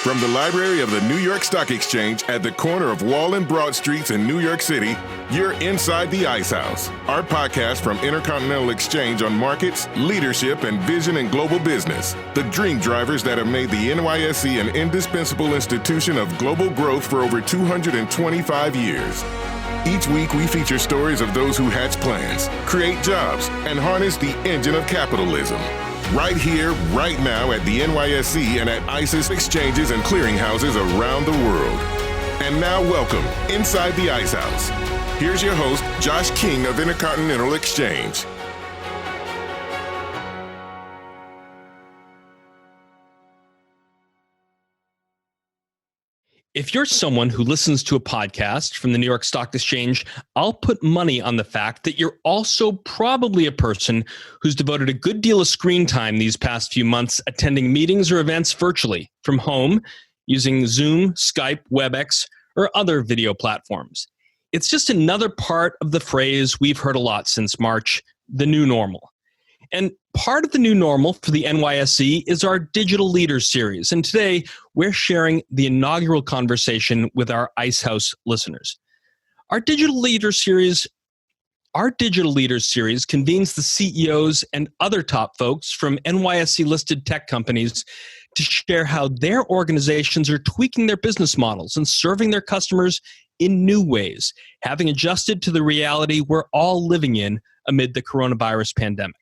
From the library of the New York Stock Exchange at the corner of Wall and Broad Streets in New York City, you're inside the Ice House, our podcast from Intercontinental Exchange on markets, leadership, and vision in global business. The dream drivers that have made the NYSE an indispensable institution of global growth for over 225 years. Each week, we feature stories of those who hatch plans, create jobs, and harness the engine of capitalism. Right here, right now at the NYSE and at ICE's exchanges and clearinghouses around the world. And now welcome inside the Ice House. Here's your host, Josh King of Intercontinental Exchange. If you're someone who listens to a podcast from the New York Stock Exchange, I'll put money on the fact that you're also probably a person who's devoted a good deal of screen time these past few months attending meetings or events virtually from home using Zoom, Skype, WebEx, or other video platforms. It's just another part of the phrase we've heard a lot since March, the new normal. And part of the new normal for the NYSE is our Digital Leaders series. And today, we're sharing the inaugural conversation with our Ice House listeners. Our Digital Leaders series convenes the CEOs and other top folks from NYSE-listed tech companies to share how their organizations are tweaking their business models and serving their customers in new ways, having adjusted to the reality we're all living in amid the coronavirus pandemic.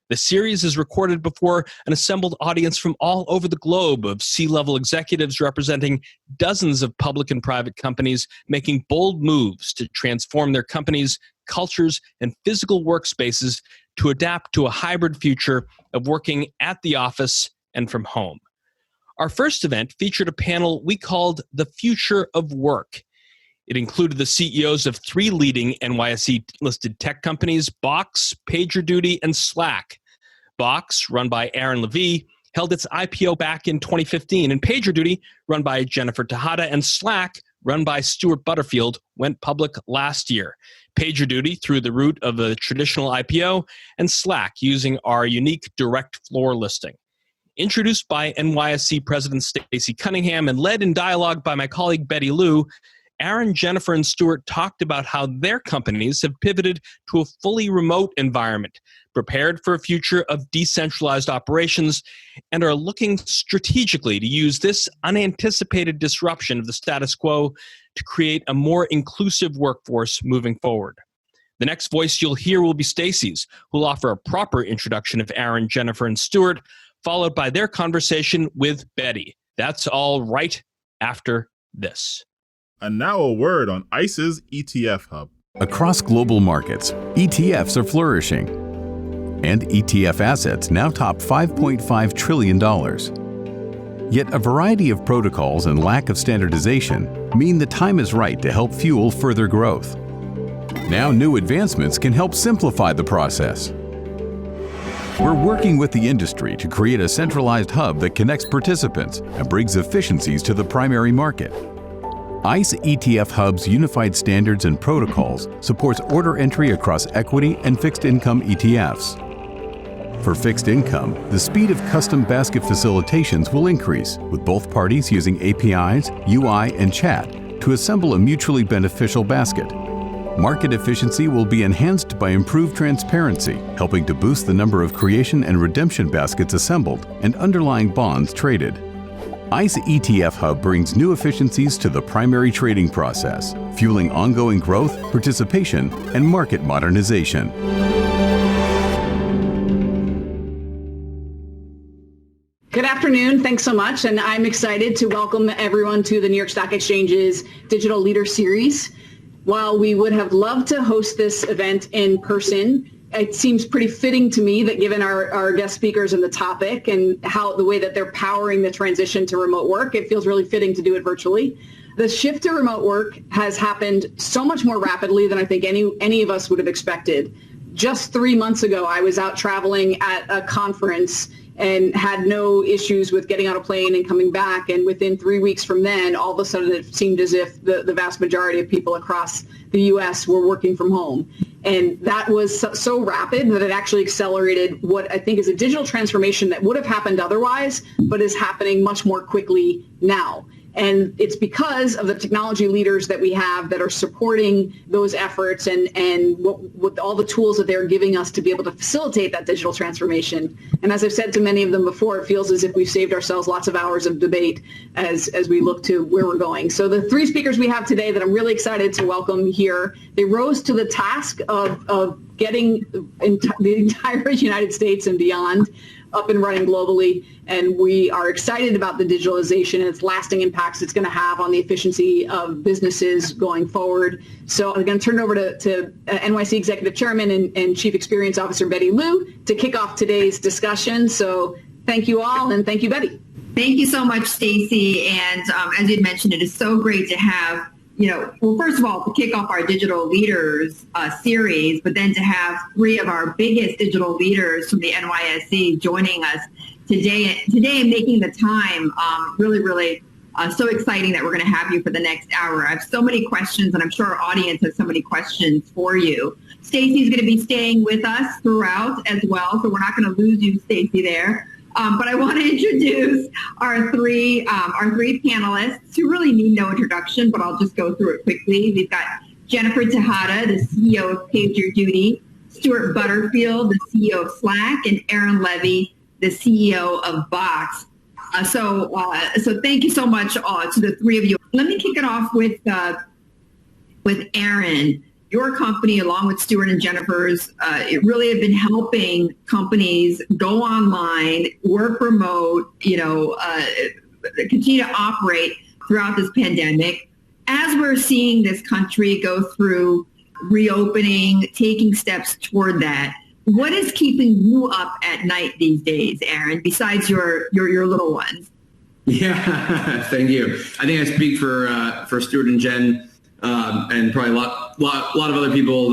The series is recorded before an assembled audience from all over the globe of C-level executives representing dozens of public and private companies making bold moves to transform their companies, cultures, and physical workspaces to adapt to a hybrid future of working at the office and from home. Our first event featured a panel we called The Future of Work. It included the CEOs of three leading NYSE-listed tech companies, Box, PagerDuty, and Slack. Box, run by Aaron Levie, held its IPO back in 2015, and PagerDuty, run by Jennifer Tejada, and Slack, run by Stewart Butterfield, went public last year. PagerDuty through the route of a traditional IPO, and Slack using our unique direct floor listing. Introduced by NYSE President Stacey Cunningham and led in dialogue by my colleague Betty Liu, Aaron, Jennifer, and Stewart talked about how their companies have pivoted to a fully remote environment, prepared for a future of decentralized operations, and are looking strategically to use this unanticipated disruption of the status quo to create a more inclusive workforce moving forward. The next voice you'll hear will be Stacey's, who'll offer a proper introduction of Aaron, Jennifer, and Stewart, followed by their conversation with Betty. That's all right after this. And now a word on ICE's ETF Hub. Across global markets, ETFs are flourishing. And ETF assets now top $5.5 trillion. Yet a variety of protocols and lack of standardization mean the time is right to help fuel further growth. Now new advancements can help simplify the process. We're working with the industry to create a centralized hub that connects participants and brings efficiencies to the primary market. ICE ETF Hub's unified standards and protocols supports order entry across equity and fixed income ETFs. For fixed income, the speed of custom basket facilitations will increase, with both parties using APIs, UI, and chat to assemble a mutually beneficial basket. Market efficiency will be enhanced by improved transparency, helping to boost the number of creation and redemption baskets assembled and underlying bonds traded. ICE ETF Hub brings new efficiencies to the primary trading process, fueling ongoing growth, participation, and market modernization. Good afternoon. Thanks so much. And I'm excited to welcome everyone to the New York Stock Exchange's Digital Leader Series. While we would have loved to host this event in person, it seems pretty fitting to me that given our guest speakers and the topic and how the way that they're powering the transition to remote work, it feels really fitting to do it virtually. The shift to remote work has happened so much more rapidly than I think any of us would have expected. Just 3 months ago, I was out traveling at a conference and had no issues with getting on a plane and coming back. And within 3 weeks from then, all of a sudden it seemed as if the vast majority of people across the U.S. were working from home. And that was so rapid that it actually accelerated what I think is a digital transformation that would have happened otherwise, but is happening much more quickly now. And it's because of the technology leaders that we have that are supporting those efforts and what all the tools that they're giving us to be able to facilitate that digital transformation. And as I've said to many of them before, it feels as if we've saved ourselves lots of hours of debate as we look to where we're going. So the three speakers we have today that I'm really excited to welcome here, they rose to the task of getting the entire United States and beyond up and running globally, and we are excited about the digitalization and its lasting impacts it's going to have on the efficiency of businesses going forward. So I'm going to turn it over to NYSE Executive Chairman and Chief Experience Officer Betty Liu to kick off today's discussion. So thank you all, and thank you, Betty. Thank you so much, Stacy. And as you mentioned, it is so great to have, well, first of all, to kick off our Digital Leaders series, but then to have three of our biggest digital leaders from the NYSE joining us today and making the time. Really so exciting that we're going to have you for the next hour. I have so many questions, and I'm sure our audience has so many questions for you. Stacy's going to be staying with us throughout as well, so we're not going to lose you, Stacy, there. But I want to introduce our three panelists who really need no introduction, but I'll just go through it quickly. We've got Jennifer Tejada, the CEO of PagerDuty, Stewart Butterfield, the CEO of Slack, and Aaron Levie, the CEO of Box. So thank you so much to the three of you. Let me kick it off with Aaron. Your company, along with Stewart and Jennifer's, it really have been helping companies go online, work remote, continue to operate throughout this pandemic. As we're seeing this country go through reopening, taking steps toward that, what is keeping you up at night these days, Aaron, besides your little ones? Yeah, thank you. I think I speak for Stewart and Jen. And probably a lot of other people.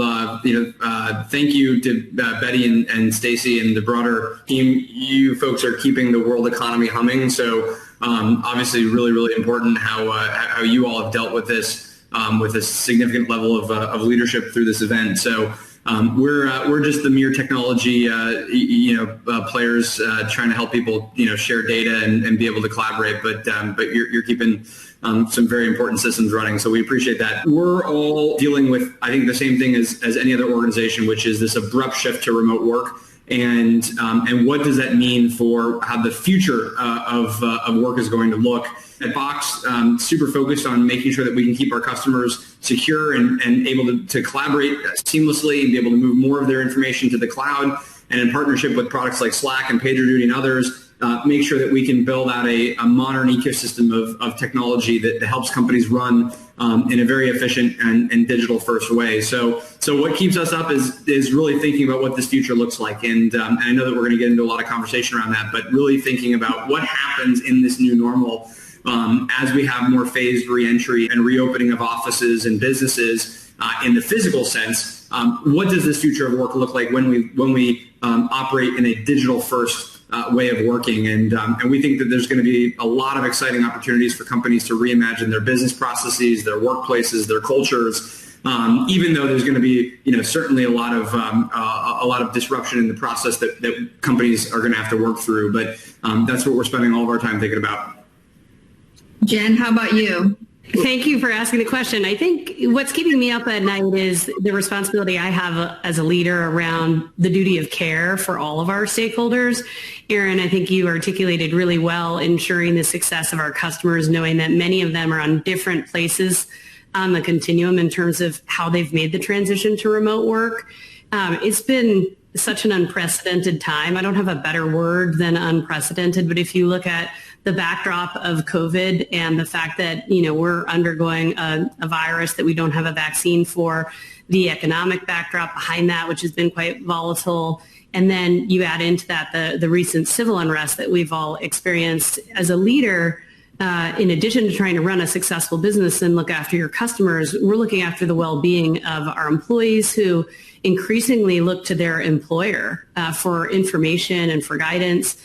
Thank you to Betty and Stacy and the broader team. You folks are keeping the world economy humming. So obviously, really important how you all have dealt with this with a significant level of leadership through this event. So we're just the mere technology players trying to help people share data and be able to collaborate. But you're keeping some very important systems running. So we appreciate that. We're all dealing with, I think, the same thing as any other organization, which is this abrupt shift to remote work. And what does that mean for how the future of work is going to look? At Box, super focused on making sure that we can keep our customers secure and able to collaborate seamlessly and be able to move more of their information to the cloud. And in partnership with products like Slack and PagerDuty and others, make sure that we can build out a modern ecosystem of technology that helps companies run in a very efficient and digital first way. So what keeps us up is really thinking about what this future looks like. And I know that we're going to get into a lot of conversation around that, but really thinking about what happens in this new normal as we have more phased reentry and reopening of offices and businesses in the physical sense. What does this future of work look like when we operate in a digital first way of working? And we think that there's going to be a lot of exciting opportunities for companies to reimagine their business processes, their workplaces, their cultures. Even though there's going to be, certainly a lot of disruption in the process that companies are going to have to work through. But that's what we're spending all of our time thinking about. Jen, how about you? Thank you for asking the question. I think what's keeping me up at night is the responsibility I have as a leader around the duty of care for all of our stakeholders. Aaron, I think you articulated really well ensuring the success of our customers, knowing that many of them are on different places on the continuum in terms of how they've made the transition to remote work. It's been such an unprecedented time. I don't have a better word than unprecedented, but if you look at the backdrop of COVID and the fact that, we're undergoing a virus that we don't have a vaccine for, the economic backdrop behind that, which has been quite volatile. And then you add into that the recent civil unrest that we've all experienced. As a leader, in addition to trying to run a successful business and look after your customers, we're looking after the well-being of our employees who increasingly look to their employer for information and for guidance.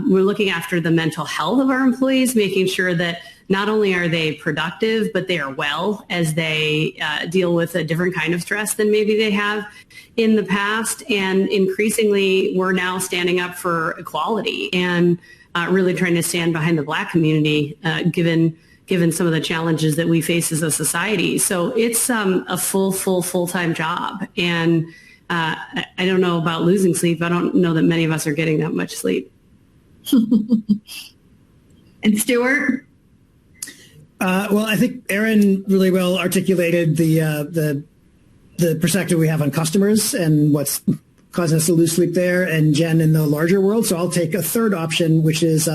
We're looking after the mental health of our employees, making sure that not only are they productive, but they are well as they deal with a different kind of stress than maybe they have in the past. And increasingly, we're now standing up for equality and really trying to stand behind the Black community, given some of the challenges that we face as a society. So it's a full-time job. And I don't know about losing sleep. I don't know that many of us are getting that much sleep. And Stewart? Well, I think Aaron really well articulated the perspective we have on customers and what's causing us to lose sleep there, and Jen in the larger world. So I'll take a third option, which is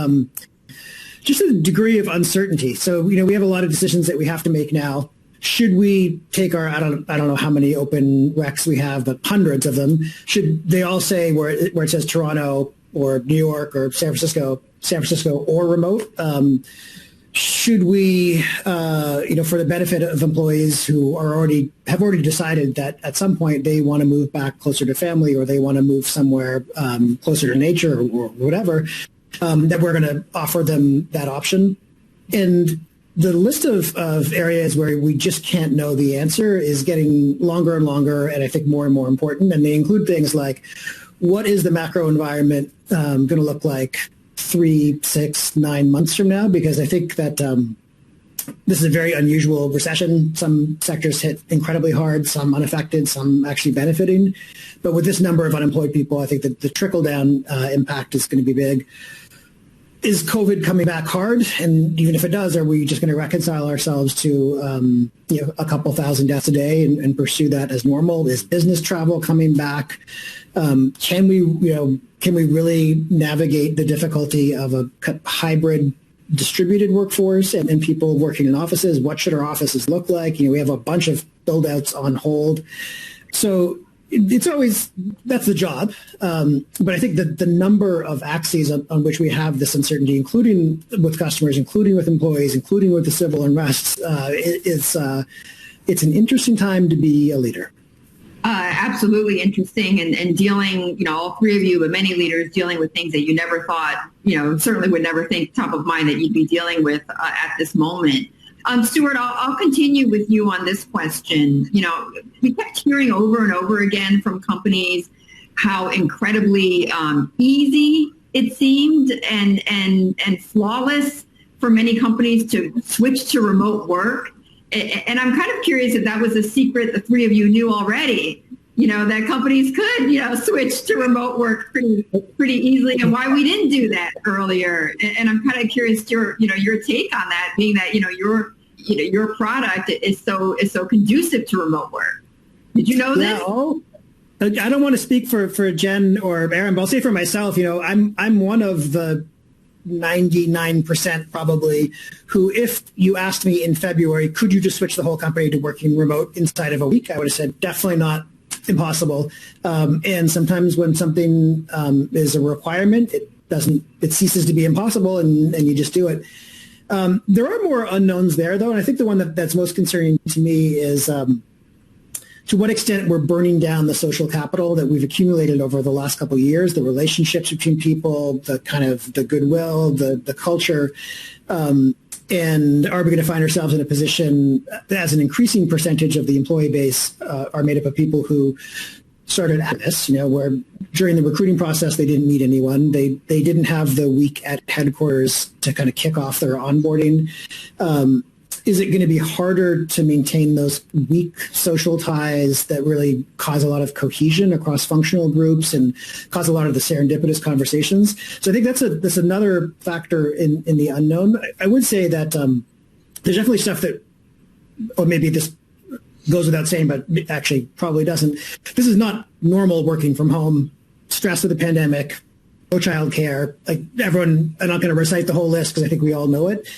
just a degree of uncertainty. So, we have a lot of decisions that we have to make now. Should we take our, I don't know how many open recs we have, but hundreds of them, should they all say where it says Toronto or New York or San Francisco or remote? Should we, for the benefit of employees who have already decided that at some point they want to move back closer to family, or they want to move somewhere closer to nature or whatever, that we're going to offer them that option? And the list of areas where we just can't know the answer is getting longer and longer, and I think more and more important. And they include things like, what is the macro environment going to look like 3, 6, 9 months from now? Because I think that this is a very unusual recession. Some sectors hit incredibly hard, some unaffected, some actually benefiting. But with this number of unemployed people, I think that the trickle-down impact is going to be big. Is COVID coming back hard? And even if it does, are we just going to reconcile ourselves to a couple thousand deaths a day and pursue that as normal? Is business travel coming back? Can we really navigate the difficulty of a hybrid distributed workforce and people working in offices? What should our offices look like? We have a bunch of build-outs on hold. So it's always, that's the job. But I think that the number of axes on which we have this uncertainty, including with customers, including with employees, including with the civil unrest, it's an interesting time to be a leader. Absolutely interesting, and dealing, all three of you, but many leaders dealing with things that you never thought, certainly would never think top of mind that you'd be dealing with at this moment. Stewart, I'll continue with you on this question. We kept hearing over and over again from companies how incredibly easy it seemed and flawless for many companies to switch to remote work. And I'm kind of curious if that was a secret the three of you knew already, that companies could, switch to remote work pretty easily, and why we didn't do that earlier. And I'm kind of curious your take on that, being that, your product is so conducive to remote work. Did you know this? I don't want to speak for Jen or Aaron, but I'll say for myself, I'm one of the 99% probably who, if you asked me in February, could you just switch the whole company to working remote inside of a week? I would have said definitely not, impossible. And sometimes when something is a requirement, it ceases to be impossible, and you just do it. There are more unknowns there, though, and I think the one that's most concerning to me is to what extent we're burning down the social capital that we've accumulated over the last couple of years, the relationships between people, the kind of the goodwill, the culture, and are we going to find ourselves in a position as an increasing percentage of the employee base are made up of people who started at this, where during the recruiting process, they didn't meet anyone. They didn't have the week at headquarters to kind of kick off their onboarding. Is it going to be harder to maintain those weak social ties that really cause a lot of cohesion across functional groups and cause a lot of the serendipitous conversations? So I think that's another factor in the unknown. I would say that there's definitely stuff that, or maybe this goes without saying, but actually probably doesn't. This is not normal working from home, stress of the pandemic, no childcare. Like everyone, I'm not going to recite the whole list because I think we all know it.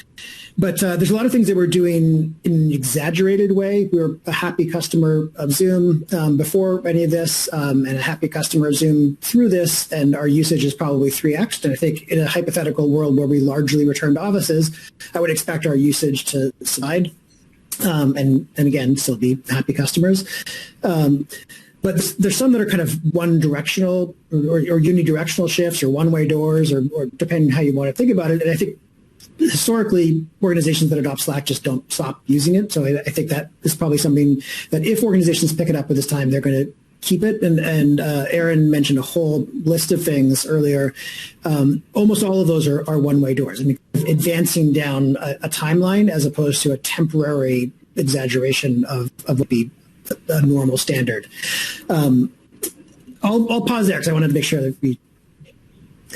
But there's a lot of things that we're doing in an exaggerated way. We were a happy customer of Zoom before any of this, and a happy customer of Zoom through this, and our usage is probably 3x. And I think in a hypothetical world where we largely return to offices, I would expect our usage to slide, and again, still be happy customers. But there's some that are kind of one directional or unidirectional shifts or one-way doors or depending on how you want to think about it. And I think historically, organizations that adopt Slack just don't stop using it. So I think that is probably something that if organizations pick it up at this time, they're going to keep it. And Aaron mentioned a whole list of things earlier. Almost all of those are one-way doors. I mean, advancing down a timeline as opposed to a temporary exaggeration of what would be a normal standard. I'll pause there because I wanted to make sure that we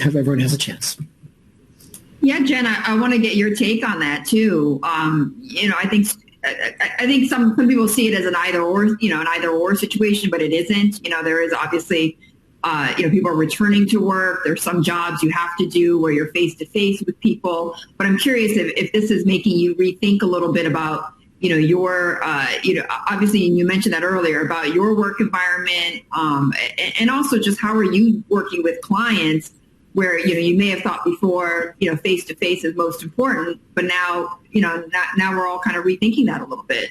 have everyone has a chance. Yeah, Jen, I want to get your take on that too. I think some people see it as an either or situation, but it isn't. There is obviously, people are returning to work. There's some jobs you have to do where you're face to face with people. But I'm curious if this is making you rethink a little bit about, your, obviously you mentioned that earlier about your work environment, and also just how are you working with clients where, you may have thought before, face to face is most important, but now, now we're all kind of rethinking that a little bit.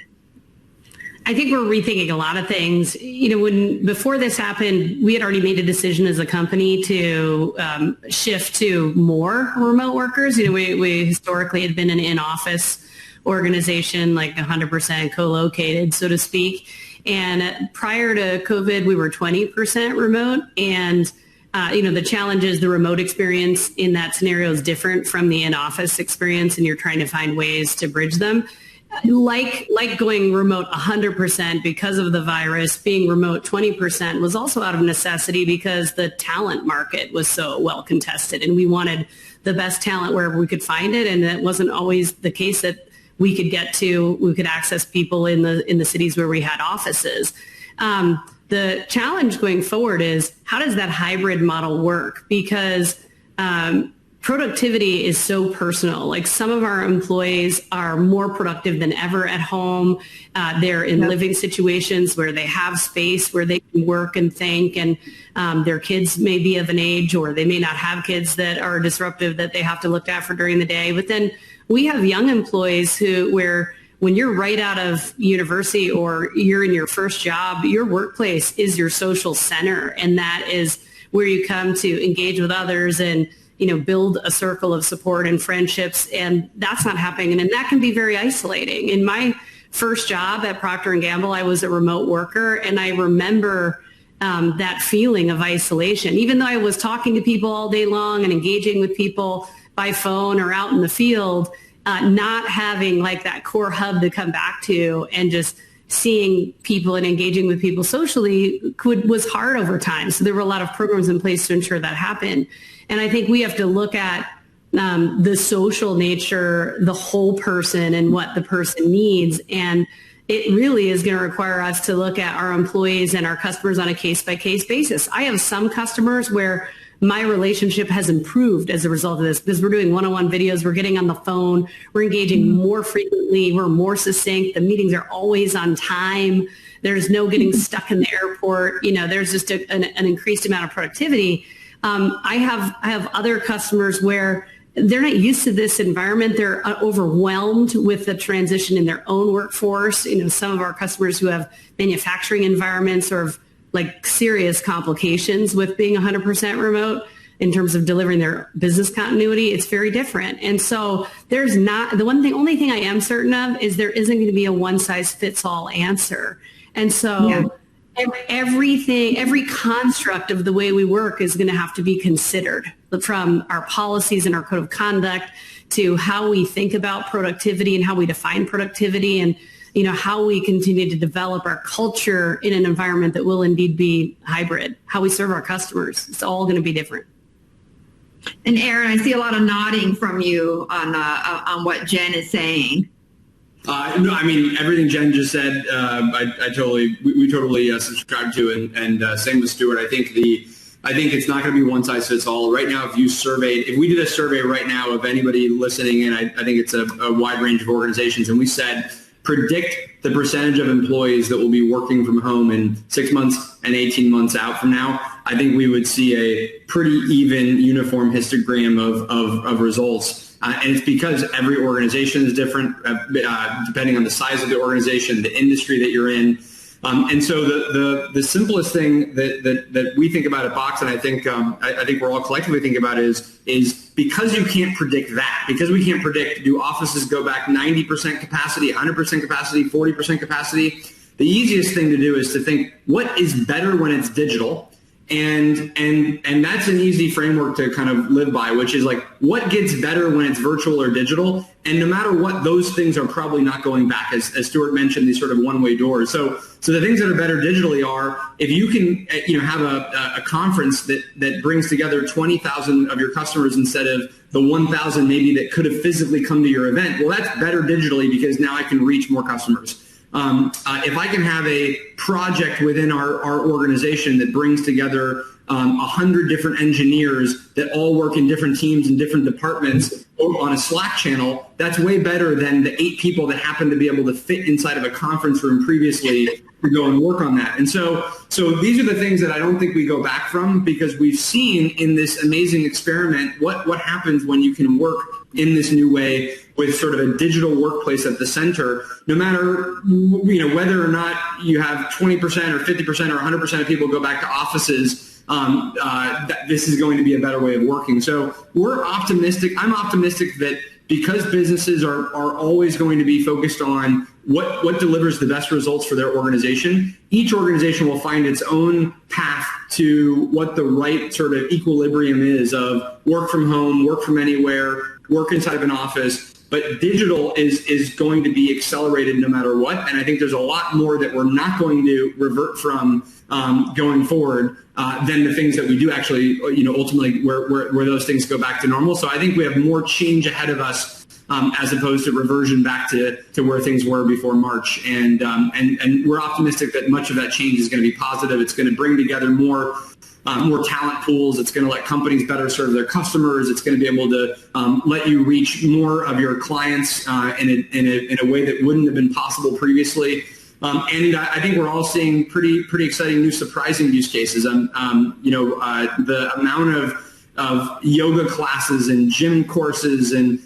I think we're rethinking a lot of things. Before this happened, we had already made a decision as a company to shift to more remote workers. We historically had been an in-office organization, like 100% co-located, so to speak. And prior to COVID, we were 20% remote. And the challenge is the remote experience in that scenario is different from the in-office experience, and you're trying to find ways to bridge them. Like going remote 100% because of the virus, being remote 20% was also out of necessity because the talent market was so well contested, and we wanted the best talent wherever we could find it, and it wasn't always the case that we could access people in the cities where we had offices. The challenge going forward is how does that hybrid model work? Because productivity is so personal. Like some of our employees are more productive than ever at home. They're in living situations where they have space where they can work and think, and their kids may be of an age, or they may not have kids that are disruptive that they have to look after during the day. But then we have young employees where when you're right out of university or you're in your first job, your workplace is your social center. And that is where you come to engage with others and, build a circle of support and friendships. And that's not happening. And that can be very isolating. In my first job at Procter & Gamble, I was a remote worker. And I remember that feeling of isolation, even though I was talking to people all day long and engaging with people by phone or out in the field, not having like that core hub to come back to and just seeing people and engaging with people socially was hard over time. So there were a lot of programs in place to ensure that happened. And I think we have to look at the social nature, the whole person and what the person needs. And it really is going to require us to look at our employees and our customers on a case-by-case basis. I have some customers where my relationship has improved as a result of this because we're doing one-on-one videos, we're getting on the phone, we're engaging more frequently, we're more succinct, the meetings are always on time, there's no getting stuck in the airport, there's just an increased amount of productivity. I have other customers where they're not used to this environment. They're overwhelmed with the transition in their own workforce. Some of our customers who have manufacturing environments or like serious complications with being 100% remote in terms of delivering their business continuity, it's very different. And so there's not, only thing I am certain of is there isn't going to be a one size fits all answer. And so every construct of the way we work is going to have to be considered, from our policies and our code of conduct to how we think about productivity and how we define productivity, and how we continue to develop our culture in an environment that will indeed be hybrid, how we serve our customers. It's all going to be different. And Aaron, I see a lot of nodding from you on what Jen is saying. No, I mean, everything Jen just said, we totally subscribe to, and same with Stewart. I think it's not going to be one size fits all. Right now, if we did a survey right now of anybody listening, and I think it's a wide range of organizations, and we said, predict the percentage of employees that will be working from home in 6 months and 18 months out from now, I think we would see a pretty even, uniform histogram of results. And it's because every organization is different, depending on the size of the organization, the industry that you're in. And so the simplest thing that we think about at Box, and I think we're all collectively thinking about is because you can't predict that, because we can't predict, do offices go back 90% capacity, 100% capacity, 40% capacity? The easiest thing to do is to think, what is better when it's digital? And that's an easy framework to kind of live by, which is like, what gets better when it's virtual or digital? And no matter what, those things are probably not going back, as Stewart mentioned, these sort of one-way doors. So the things that are better digitally are, if you can have a conference that brings together 20,000 of your customers instead of the 1,000 maybe that could have physically come to your event, well, that's better digitally because now I can reach more customers. If I can have a project within our organization that brings together 100 different engineers that all work in different teams and different departments on a Slack channel, that's way better than the 8 people that happen to be able to fit inside of a conference room previously to go and work on that. And so these are the things that I don't think we go back from, because we've seen in this amazing experiment what happens when you can work in this new way with sort of a digital workplace at the center. No matter whether or not you have 20% or 50% or 100% of people go back to offices, this is going to be a better way of working. So we're optimistic. I'm optimistic that because businesses are always going to be focused on what delivers the best results for their organization, each organization will find its own path to what the right sort of equilibrium is of work from home, work from anywhere, work inside of an office. But digital is going to be accelerated no matter what. And I think there's a lot more that we're not going to revert from going forward than the things that we do actually, ultimately where those things go back to normal. So I think we have more change ahead of us as opposed to reversion back to where things were before March. And we're optimistic that much of that change is going to be positive. It's going to bring together more talent pools. It's going to let companies better serve their customers. It's going to be able to let you reach more of your clients in a way that wouldn't have been possible previously. And I think we're all seeing pretty exciting new surprising use cases. The amount of yoga classes and gym courses and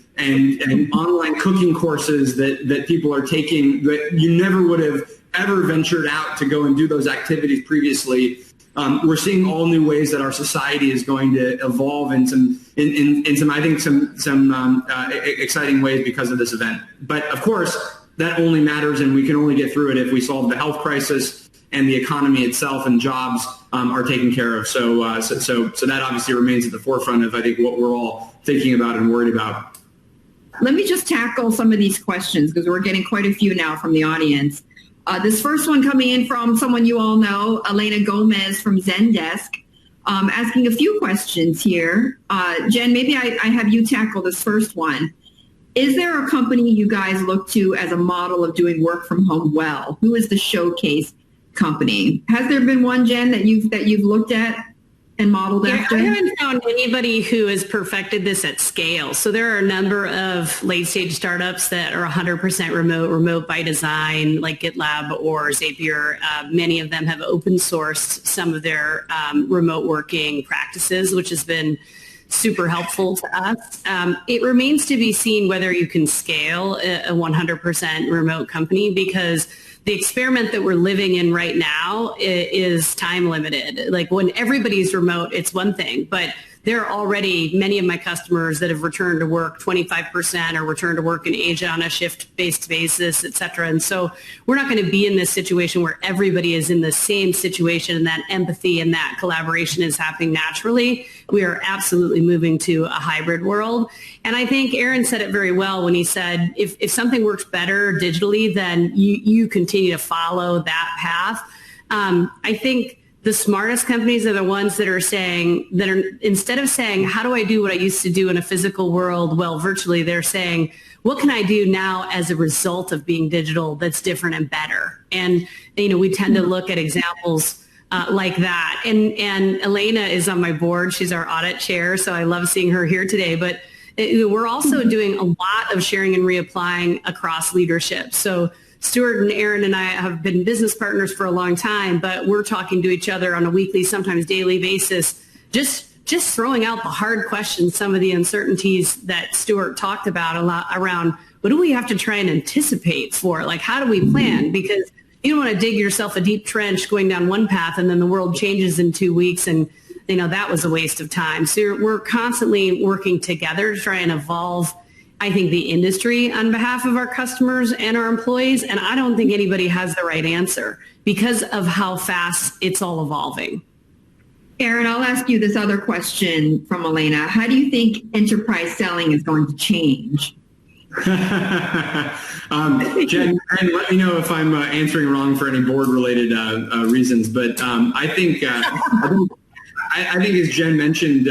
online cooking courses that people are taking that you never would have ever ventured out to go and do those activities previously. We're seeing all new ways that our society is going to evolve in some exciting ways because of this event. But of course, that only matters, and we can only get through it if we solve the health crisis and the economy itself and jobs are taken care of. So that obviously remains at the forefront of, I think, what we're all thinking about and worried about. Let me just tackle some of these questions because we're getting quite a few now from the audience. This first one coming in from someone you all know, Elena Gomez from Zendesk, asking a few questions here. Jen, maybe I have you tackle this first one. Is there a company you guys look to as a model of doing work from home well? Who is the showcase company? Has there been one, Jen, that you've looked at and modeled after? I haven't found anybody who has perfected this at scale. So there are a number of late stage startups that are 100% remote by design, like GitLab or Zapier. Many of them have open sourced some of their remote working practices, which has been super helpful to us. It remains to be seen whether you can scale a 100% remote company, because the experiment that we're living in right now is time limited. Like when everybody's remote, it's one thing, but there are already many of my customers that have returned to work 25% or returned to work in Asia on a shift-based basis, et cetera. And so we're not going to be in this situation where everybody is in the same situation and that empathy and that collaboration is happening naturally. We are absolutely moving to a hybrid world. And I think Aaron said it very well when he said, if something works better digitally, then you continue to follow that path. I think the smartest companies are the ones that are instead of saying, how do I do what I used to do in a physical world well virtually, they're saying, what can I do now as a result of being digital that's different and better? And we tend to look at examples like that. And Elena is on my board. She's our audit chair, so I love seeing her here today. But we're also doing a lot of sharing and reapplying across leadership. So Stewart and Aaron and I have been business partners for a long time, but we're talking to each other on a weekly, sometimes daily basis, just throwing out the hard questions, some of the uncertainties that Stewart talked about a lot around what do we have to try and anticipate for? Like, how do we plan? Because you don't want to dig yourself a deep trench going down one path and then the world changes in 2 weeks and that was a waste of time. So we're constantly working together to try and evolve, I think, the industry on behalf of our customers and our employees. And I don't think anybody has the right answer because of how fast it's all evolving. Aaron, I'll ask you this other question from Elena. How do you think enterprise selling is going to change? Jen, let me know if I'm answering wrong for any board-related reasons. But I think as Jen mentioned,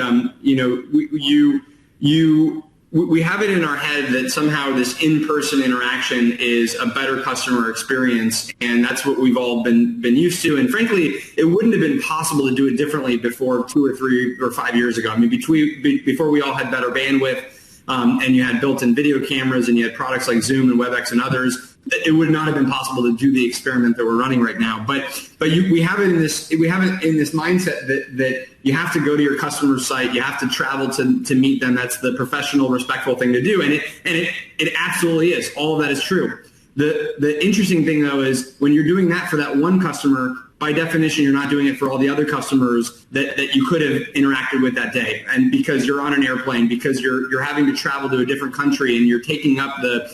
we have it in our head that somehow this in-person interaction is a better customer experience, and that's what we've all been used to. And frankly, it wouldn't have been possible to do it differently before 2 or 3 or 5 years ago. I mean, before we all had better bandwidth, and you had built-in video cameras, and you had products like Zoom and WebEx and others, it would not have been possible to do the experiment that we're running right now. But we have it in this mindset that you have to go to your customer's site, you have to travel to meet them. That's the professional, respectful thing to do, and it absolutely is. All of that is true. The interesting thing though is when you're doing that for that one customer, by definition, you're not doing it for all the other customers that you could have interacted with that day. And because you're on an airplane, because you're having to travel to a different country, and you're taking up the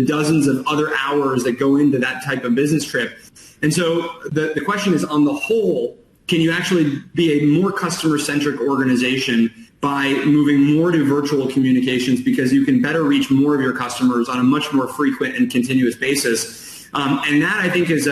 dozens of other hours that go into that type of business trip. And so the question is, on the whole, can you actually be a more customer-centric organization by moving more to virtual communications, because you can better reach more of your customers on a much more frequent and continuous basis? And that, I think, is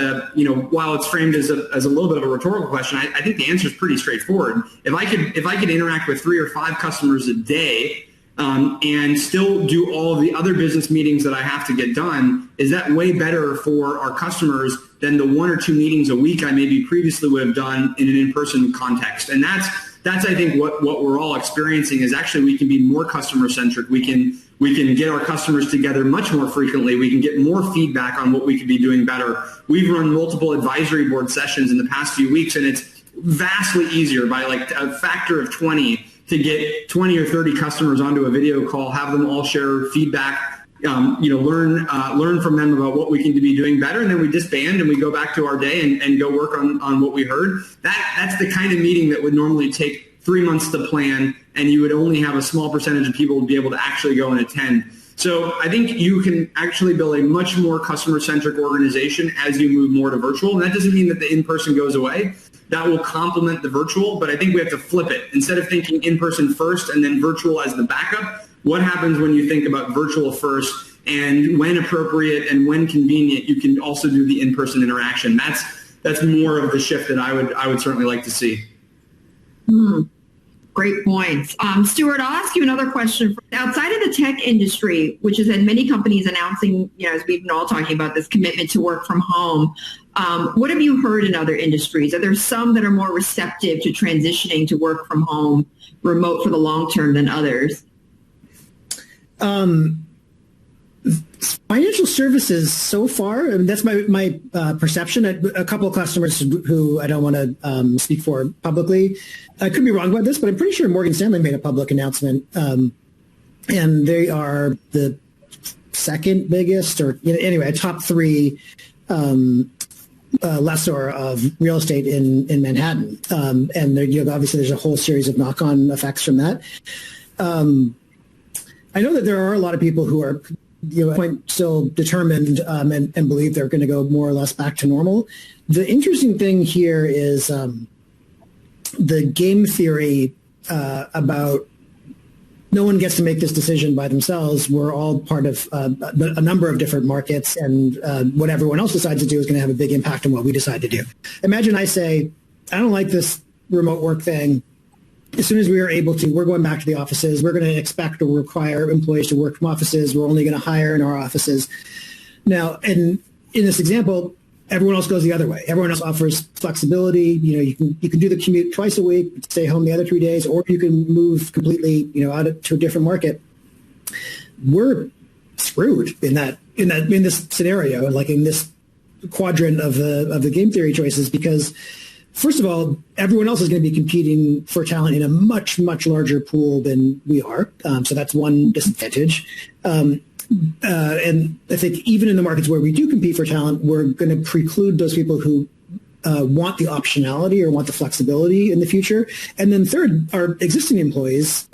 while it's framed as a little bit of a rhetorical question, I think the answer is pretty straightforward. If I could interact with 3 or 5 customers a day, and still do all of the other business meetings that I have to get done, is that way better for our customers than the 1 or 2 meetings a week I maybe previously would have done in an in-person context? And that's I think what we're all experiencing is actually we can be more customer centric. We can get our customers together much more frequently. We can get more feedback on what we could be doing better. We've run multiple advisory board sessions in the past few weeks, and it's vastly easier by like a factor of 20 to get 20 or 30 customers onto a video call, have them all share feedback, learn from them about what we can be doing better, and then we disband and we go back to our day and go work on what we heard. That's the kind of meeting that would normally take 3 months to plan, and you would only have a small percentage of people be able to actually go and attend. So I think you can actually build a much more customer-centric organization as you move more to virtual. And that doesn't mean that the in-person goes away. That will complement the virtual, but I think we have to flip it. Instead of thinking in-person first and then virtual as the backup, what happens when you think about virtual first, and when appropriate and when convenient, you can also do the in-person interaction? That's more of the shift that I would certainly like to see. Great points. Stewart, I'll ask you another question. Outside of the tech industry, which has had many companies announcing, as we've been all talking about, this commitment to work from home, what have you heard in other industries? Are there some that are more receptive to transitioning to work from home, remote for the long term than others? Financial services so far, and that's my perception. A couple of customers who I don't want to speak for publicly. I could be wrong about this, but I'm pretty sure Morgan Stanley made a public announcement, and they are the second biggest, or anyway, a top 3 lessor of real estate in Manhattan, and there, obviously there's a whole series of knock-on effects from that. I know that there are a lot of people who are still determined and believe they're going to go more or less back to normal. The interesting thing here is the game theory about no one gets to make this decision by themselves. We're all part of a number of different markets, and what everyone else decides to do is going to have a big impact on what we decide to do. Imagine I say, I don't like this remote work thing. As soon as we are able to, we're going back to the offices. We're going to expect or require employees to work from offices. We're only going to hire in our offices. Now, and in this example, everyone else goes the other way. Everyone else offers flexibility. You can do the commute twice a week, stay home the other 3 days, or you can move completely, out to a different market. We're screwed in this scenario, like in this quadrant of the game theory choices, because first of all, everyone else is going to be competing for talent in a much, much larger pool than we are. So that's one disadvantage. And I think even in the markets where we do compete for talent, we're going to preclude those people who want the optionality or want the flexibility in the future. And then third, our existing employees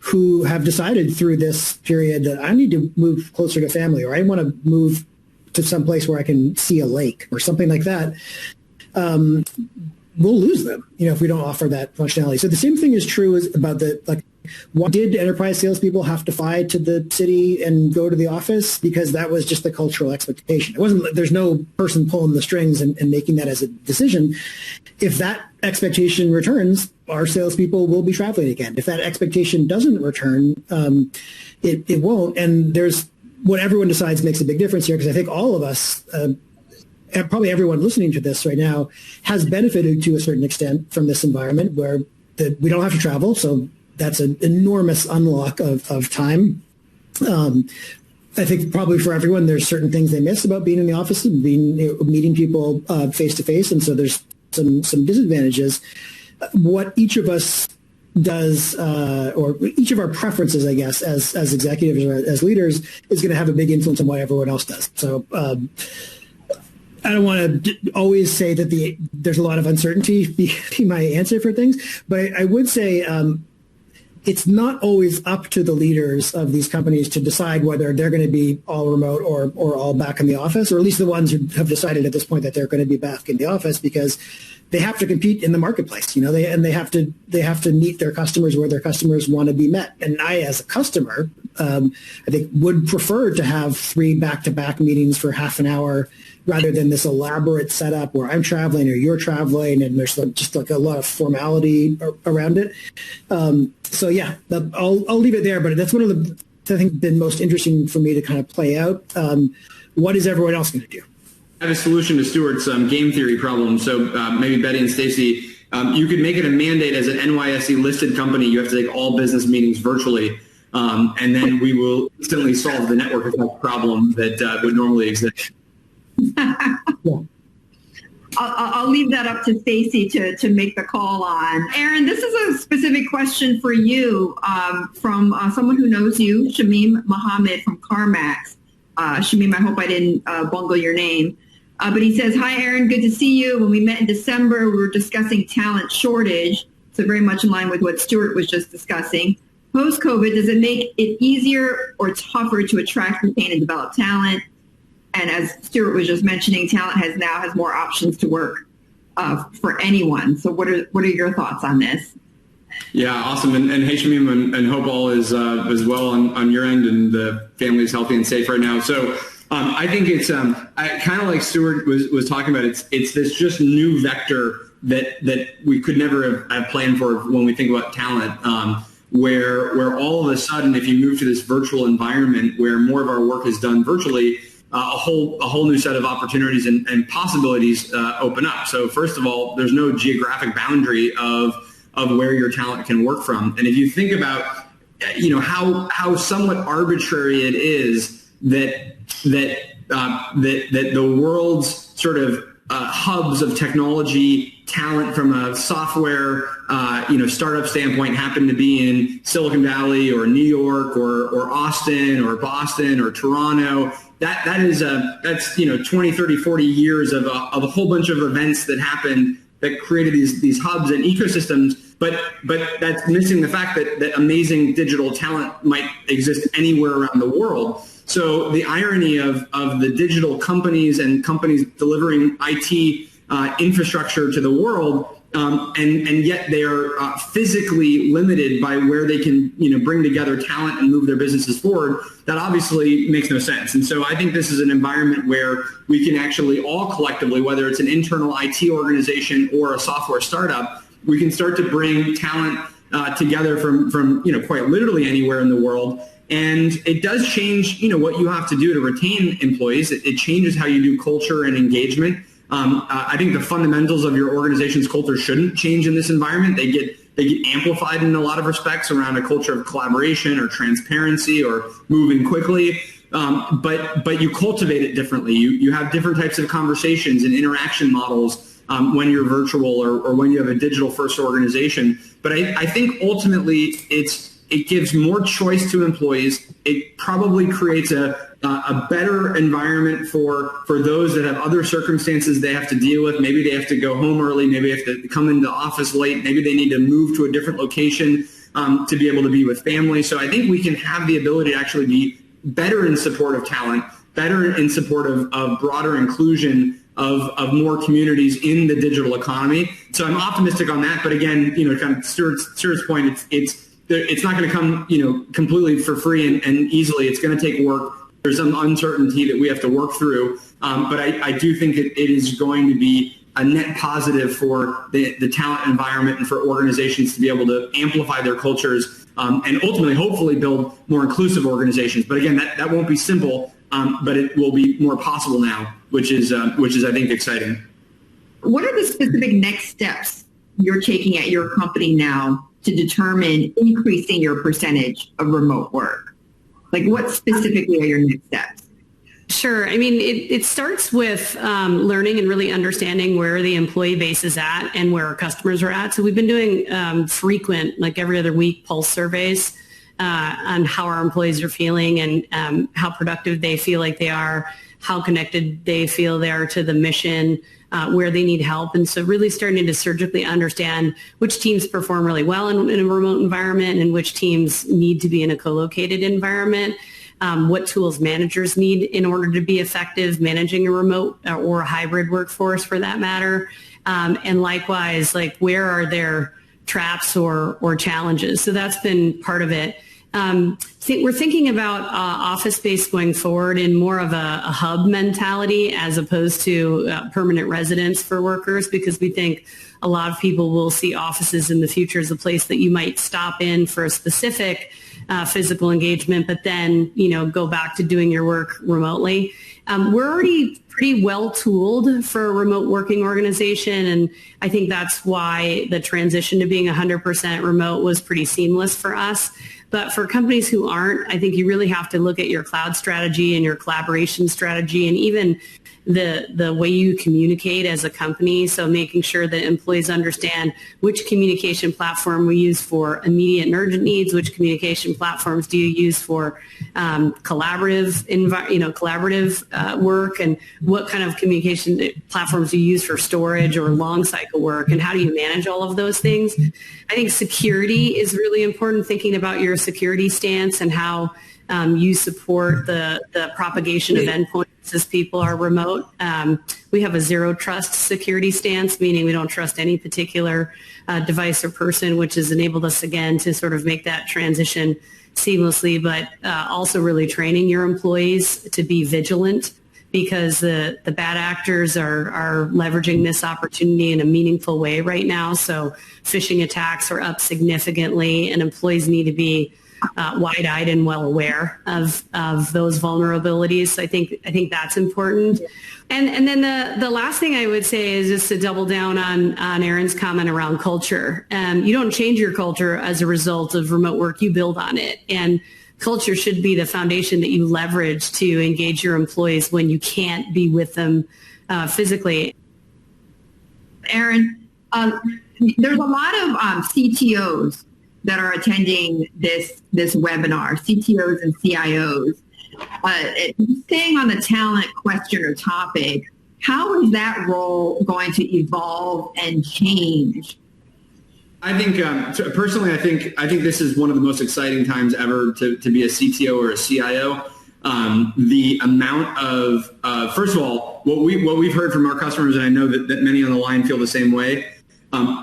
who have decided through this period that I need to move closer to family, or I want to move to some place where I can see a lake or something like that. We'll lose them, if we don't offer that functionality. So the same thing is true about why did enterprise salespeople have to fly to the city and go to the office? Because that was just the cultural expectation. It wasn't, there's no person pulling the strings and making that as a decision. If that expectation returns, our salespeople will be traveling again. If that expectation doesn't return, it won't. And there's what everyone decides makes a big difference here, because I think all of us, probably everyone listening to this right now, has benefited to a certain extent from this environment where we don't have to travel. So that's an enormous unlock of time. I think probably for everyone, there's certain things they miss about being in the office and meeting people face to face. And so there's some disadvantages. What each of us does, or each of our preferences, I guess, as executives or as leaders, is going to have a big influence on what everyone else does. So I don't want to always say that there's a lot of uncertainty be my answer for things, but I would say it's not always up to the leaders of these companies to decide whether they're going to be all remote or all back in the office, or at least the ones who have decided at this point that they're going to be back in the office, because they have to compete in the marketplace, they have to meet their customers where their customers want to be met. And I, as a customer, I think would prefer to have 3 back-to-back meetings for half an hour rather than this elaborate setup where I'm traveling or you're traveling and there's just like a lot of formality around it. So yeah, I'll leave it there, but that's one of the, I think, been most interesting for me to kind of play out. What is everyone else going to do? I have a solution to Stewart's game theory problem. So maybe Betty and Stacy, you could make it a mandate as an NYSE-listed company. You have to take all business meetings virtually, and then we will instantly solve the network effect problem that would normally exist. Yeah. I'll leave that up to Stacy to make the call on. Aaron, this is a specific question for you from someone who knows you, Shamim Mohammed from CarMax. Shamim, I hope I didn't bungle your name. But he says, hi, Aaron, good to see you. When we met in December, we were discussing talent shortage. So very much in line with what Stewart was just discussing. Post-COVID, does it make it easier or tougher to attract, retain, and develop talent? And as Stewart was just mentioning, talent has more options to work for anyone. So what are your thoughts on this? Yeah, awesome. And hey, Shamim, and hope all is well on your end and the family is healthy and safe right now. So I think it's kind of like Stewart was talking about. It's this just new vector that we could never have planned for when we think about talent. Where all of a sudden, if you move to this virtual environment where more of our work is done virtually, a whole new set of opportunities and possibilities open up. So first of all, there's no geographic boundary of where your talent can work from. And if you think about, how somewhat arbitrary it is that the world's sort of hubs of technology talent from a software startup standpoint happen to be in Silicon Valley or New York or Austin or Boston or Toronto. That's 20, 30, 40 years of a whole bunch of events that happened that created these hubs and ecosystems, but that's missing the fact that amazing digital talent might exist anywhere around the world. So the irony of the digital companies and companies delivering IT infrastructure to the world, and yet they are physically limited by where they can bring together talent and move their businesses forward, that obviously makes no sense. And so I think this is an environment where we can actually all collectively, whether it's an internal IT organization or a software startup, we can start to bring talent together from quite literally anywhere in the world. And it does change what you have to do to retain employees. It changes how you do culture and engagement. I think the fundamentals of your organization's culture shouldn't change in this environment. They get amplified in a lot of respects around a culture of collaboration or transparency or moving quickly. But you cultivate it differently. You have different types of conversations and interaction models when you're virtual or when you have a digital first organization. But I think ultimately it's it gives more choice to employees. It probably creates a better environment for those that have other circumstances they have to deal with. Maybe they have to go home early. Maybe they have to come into the office late. Maybe they need to move to a different location to be able to be with family. So I think we can have the ability to actually be better in support of talent, better in support of broader inclusion of more communities in the digital economy. So I'm optimistic on that. But again, kind of Stewart's point, it's not going to come, completely for free and easily. It's going to take work. There's some uncertainty that we have to work through. But I do think it is going to be a net positive for the talent environment and for organizations to be able to amplify their cultures and ultimately, hopefully, build more inclusive organizations. But again, that won't be simple, but it will be more possible now, which is I think exciting. What are the specific next steps you're taking at your company now to determine increasing your percentage of remote work? Like, what specifically are your next steps? Sure. I mean, it starts with learning and really understanding where the employee base is at and where our customers are at. So we've been doing frequent, like every other week, pulse surveys on how our employees are feeling and how productive they feel like they are, how connected they feel they are to the mission, where they need help. And so really starting to surgically understand which teams perform really well in a remote environment and which teams need to be in a co-located environment. What tools managers need in order to be effective managing a remote or a hybrid workforce for that matter. And likewise, like where are there traps or challenges? So that's been part of it. We're thinking about office space going forward in more of a hub mentality as opposed to permanent residence for workers, because we think a lot of people will see offices in the future as a place that you might stop in for a specific physical engagement, but then, go back to doing your work remotely. We're already pretty well tooled for a remote working organization. And I think that's why the transition to being 100% remote was pretty seamless for us. But for companies who aren't, I think you really have to look at your cloud strategy and your collaboration strategy and even the way you communicate as a company. So making sure that employees understand which communication platform we use for immediate and urgent needs, which communication platforms do you use for collaborative work, and what kind of communication platforms do you use for storage or long cycle work, and how do you manage all of those things? I think security is really important, thinking about your security stance and how you support the propagation of endpoints as people are remote. We have a zero trust security stance, meaning we don't trust any particular device or person, which has enabled us again to sort of make that transition seamlessly, but also really training your employees to be vigilant, because the bad actors are leveraging this opportunity in a meaningful way right now. So phishing attacks are up significantly, and employees need to be wide-eyed and well aware of those vulnerabilities. So I think that's important. And then the last thing I would say is just to double down on Aaron's comment around culture. You don't change your culture as a result of remote work, you build on it. And culture should be the foundation that you leverage to engage your employees when you can't be with them physically. Aaron, there's a lot of CTOs that are attending this webinar, CTOs and CIOs. Staying on the talent question or topic, how is that role going to evolve and change? I think personally, I think this is one of the most exciting times ever to be a CTO or a CIO. The amount of first of all, what we've heard from our customers, and I know that many on the line feel the same way.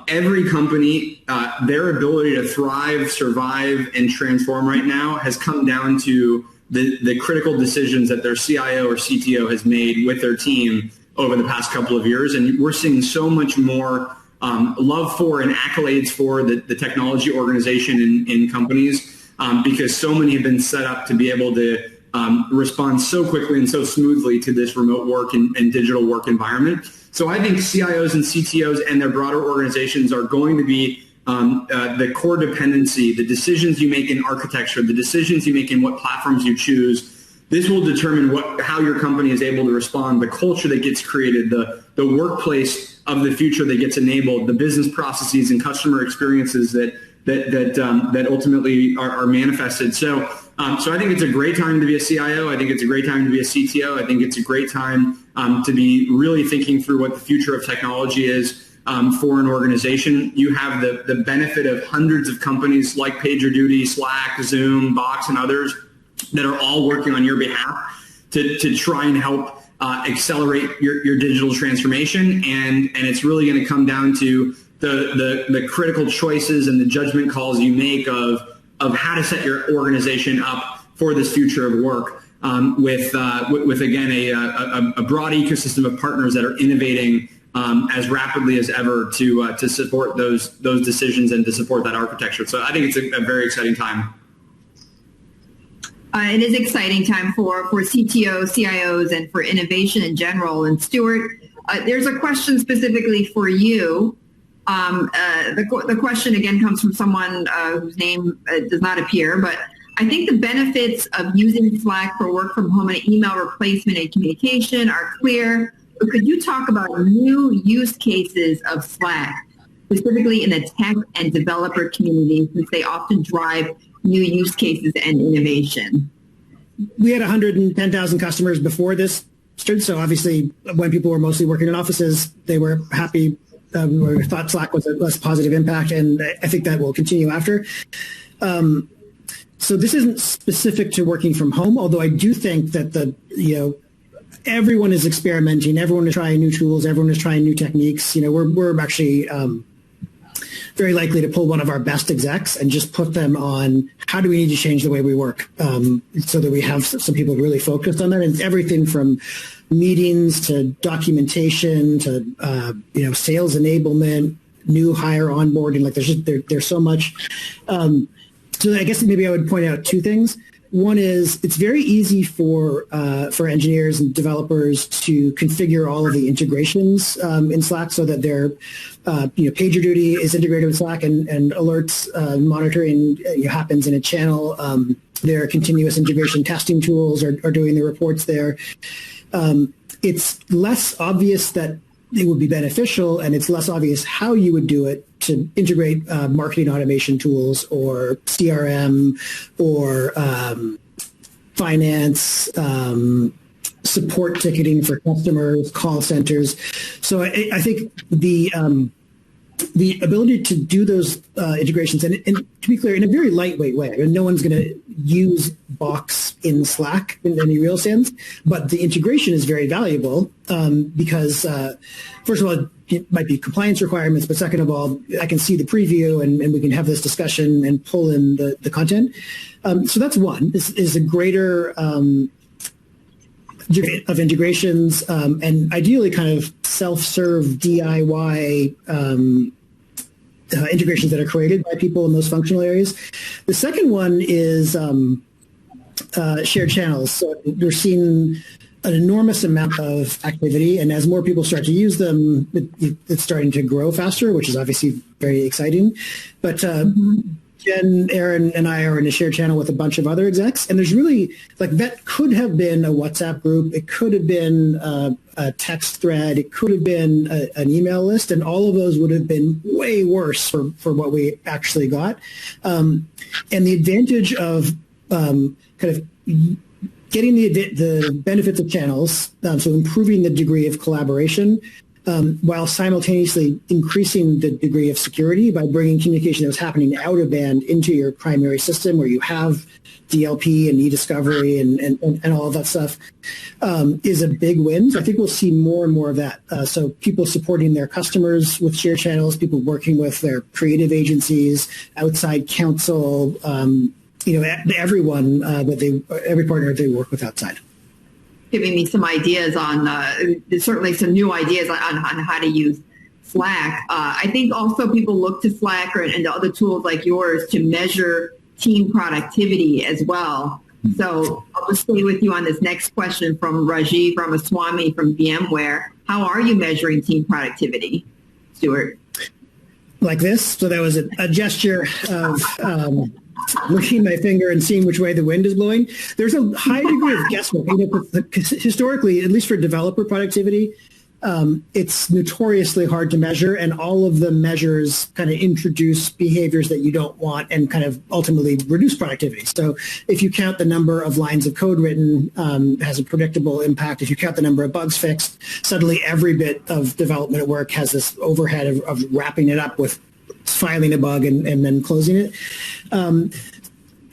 Every company, their ability to thrive, survive, and transform right now has come down to the critical decisions that their CIO or CTO has made with their team over the past couple of years. And we're seeing so much more love for and accolades for the technology organization in companies because so many have been set up to be able to respond so quickly and so smoothly to this remote work and digital work environment. So I think CIOs and CTOs and their broader organizations are going to be the core dependency, the decisions you make in architecture, the decisions you make in what platforms you choose. This will determine how your company is able to respond, the culture that gets created, the workplace of the future that gets enabled, the business processes and customer experiences that that ultimately are manifested. So I think it's a great time to be a CIO. I think it's a great time to be a CTO. I think it's a great time to be really thinking through what the future of technology is for an organization. You have the benefit of hundreds of companies like PagerDuty, Slack, Zoom, Box, and others that are all working on your behalf to try and help accelerate your digital transformation. And it's really going to come down to the critical choices and the judgment calls you make of how to set your organization up for this future of work with again a broad ecosystem of partners that are innovating as rapidly as ever to support those decisions and to support that architecture. So I think it's a very exciting time. It is an exciting time for CTOs, CIOs, and for innovation in general. And Stewart, there's a question specifically for you. The question again comes from someone whose name does not appear, but I think the benefits of using Slack for work from home and email replacement and communication are clear. But could you talk about new use cases of Slack, specifically in the tech and developer community, since they often drive new use cases and innovation? We had 110,000 customers before this started, so obviously when people were mostly working in offices, they were happy or thought Slack was a less positive impact, and I think that will continue after. So this isn't specific to working from home, although I do think that everyone is experimenting, everyone is trying new tools, everyone is trying new techniques. We're actually very likely to pull one of our best execs and just put them on how do we need to change the way we work so that we have some people really focused on that. And it's everything from meetings to documentation to sales enablement, new hire onboarding. Like there's so much. So I guess maybe I would point out two things. One is it's very easy for engineers and developers to configure all of the integrations in Slack so that their PagerDuty is integrated with Slack and alerts monitoring happens in a channel. Their continuous integration testing tools are doing the reports there. It's less obvious that it would be beneficial, and it's less obvious how you would do it to integrate marketing automation tools or CRM or finance, support ticketing for customers, call centers. So I think the ability to do those integrations, and to be clear, in a very lightweight way. I mean, no one's going to use Box in Slack in any real sense, but the integration is very valuable because, first of all, it might be compliance requirements, but second of all, I can see the preview and we can have this discussion and pull in the content. So that's one, is a greater of integrations and ideally kind of self-serve DIY integrations that are created by people in those functional areas. The second one is shared channels. So we're seeing an enormous amount of activity, and as more people start to use them, it's starting to grow faster, which is obviously very exciting. But Jen, Aaron, and I are in a shared channel with a bunch of other execs, and there's really, that could have been a WhatsApp group, it could have been a text thread, it could have been an email list, and all of those would have been way worse for what we actually got. And the advantage of kind of getting the benefits of channels, so improving the degree of collaboration, while simultaneously increasing the degree of security by bringing communication that was happening out of band into your primary system where you have DLP and e-discovery and all of that stuff, is a big win. So I think we'll see more and more of that. So people supporting their customers with shared channels, people working with their creative agencies, outside counsel, everyone, every partner they work with outside. Giving me some ideas on, certainly some new ideas on how to use Slack. I think also people look to Slack and to other tools like yours to measure team productivity as well. So I'll just stay with you on this next question from Rajiv Ramaswamy from VMware. How are you measuring team productivity, Stewart? Like this. So that was a gesture of looking at my finger and seeing which way the wind is blowing. There's a high degree of guesswork. Historically, at least for developer productivity, it's notoriously hard to measure, and all of the measures kind of introduce behaviors that you don't want and kind of ultimately reduce productivity. So if you count the number of lines of code written, it has a predictable impact. If you count the number of bugs fixed, suddenly every bit of development work has this overhead of wrapping it up with filing a bug and then closing it.